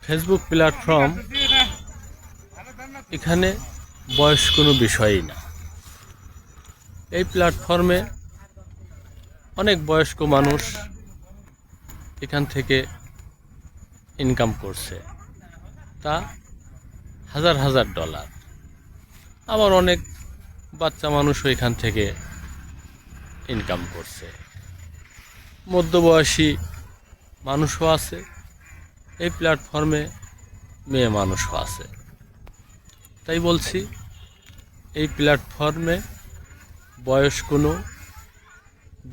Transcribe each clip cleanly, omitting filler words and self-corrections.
Facebook platform এখানে বয়স কোনো বিষয়ই না। এই প্ল্যাটফর্মে অনেক বয়স্ক মানুষ এখান থেকে ইনকাম করছে, তা হাজার হাজার ডলার। আবার অনেক বাচ্চা মানুষও এখান থেকে ইনকাম করছে। মধ্যবয়সী মানুষও আছে এই প্ল্যাটফর্মে, মেয়ে মানুষও আছে। তাই বলছি, এই প্ল্যাটফর্মে বয়স কোনো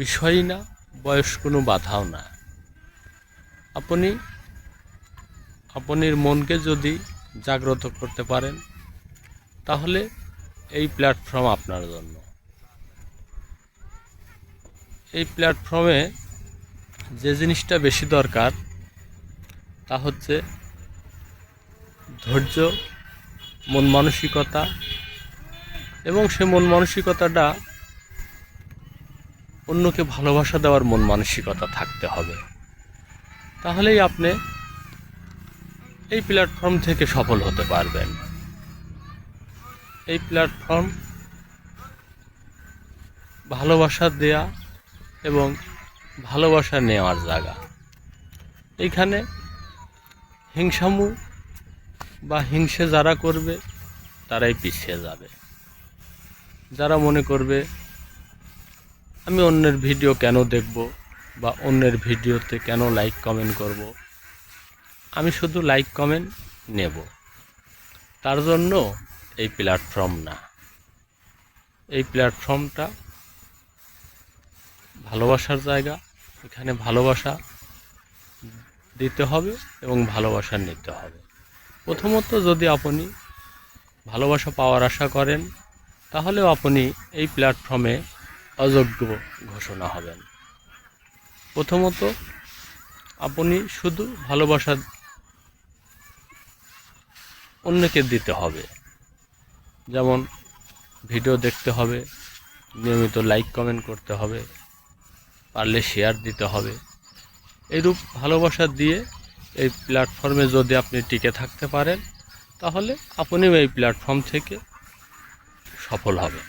বিষয়ই না, বয়স কোনো বাধাও না। আপনি আপনার মনকে যদি জাগ্রত করতে পারেন, তাহলে এই প্ল্যাটফর্ম আপনার জন্য। এই প্ল্যাটফর্মে যে জিনিসটা বেশি দরকার তা হচ্ছে ধৈর্য, মন মানসিকতা, এবং সে মন মানসিকতাটা অন্যকে ভালোবাসা দেওয়ার মন মানসিকতা থাকতে হবে। তাহলেই আপনি এই প্ল্যাটফর্ম থেকে সফল হতে পারবেন। এই প্ল্যাটফর্ম ভালোবাসা দেয়া এবং ভালোবাসা নেওয়ার জায়গা। এইখানে হিংসামু বা হিংসে যারা করবে তারাই পিছিয়ে যাবে। যারা মনে করবে আমি অন্যের ভিডিও কেন দেখব বা অন্যের ভিডিওতে কেন লাইক কমেন্ট করব, আমি শুধু লাইক কমেন্ট নেব, তার জন্য এই প্ল্যাটফর্ম না। এই প্ল্যাটফর্মটা ভালোবাসার জায়গা। এখানে ভালোবাসা দিতে হবে এবং ভালোবাসা নিতে হবে। প্রথমত যদি আপনি ভালোবাসা পাওয়ার আশা করেন, তাহলেও আপনি এই প্ল্যাটফর্মে অযোগ্য ঘোষণা হবেন। প্রথমত আপনি শুধু ভালোবাসা অন্যকে দিতে হবে, যেমন ভিডিও দেখতে হবে, নিয়মিত লাইক কমেন্ট করতে হবে, পারলে শেয়ার দিতে হবে। এইরূপ ভালোবাসা দিয়ে এই প্ল্যাটফর্মে যদি আপনি টিকে থাকতে পারেন, তাহলে আপনিও এই প্ল্যাটফর্ম থেকে সফল হবেন।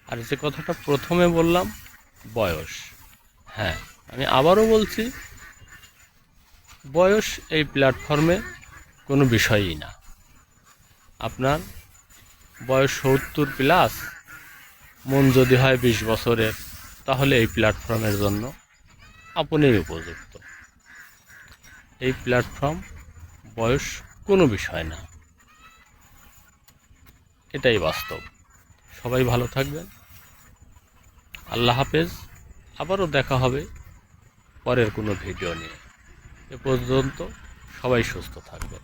আর যে কথাটা প্রথমে বললাম, বয়স, হ্যাঁ, আমি আবারও বলছি, বয়স এই প্ল্যাটফর্মে কোনো বিষয়ই না। আপনার বয়স 70+, মন যদি হয় 20 বছরের, তাহলে এই প্ল্যাটফর্মের জন্য আপনিই উপযুক্ত। এই প্ল্যাটফর্ম বয়স কোনো বিষয় না, এটাই বাস্তব। সবাই ভালো থাকবেন। আল্লাহ হাফেজ। আবারও দেখা হবে পরের কোনো ভিডিও নিয়ে। এ পর্যন্ত সবাই সুস্থ থাকবেন।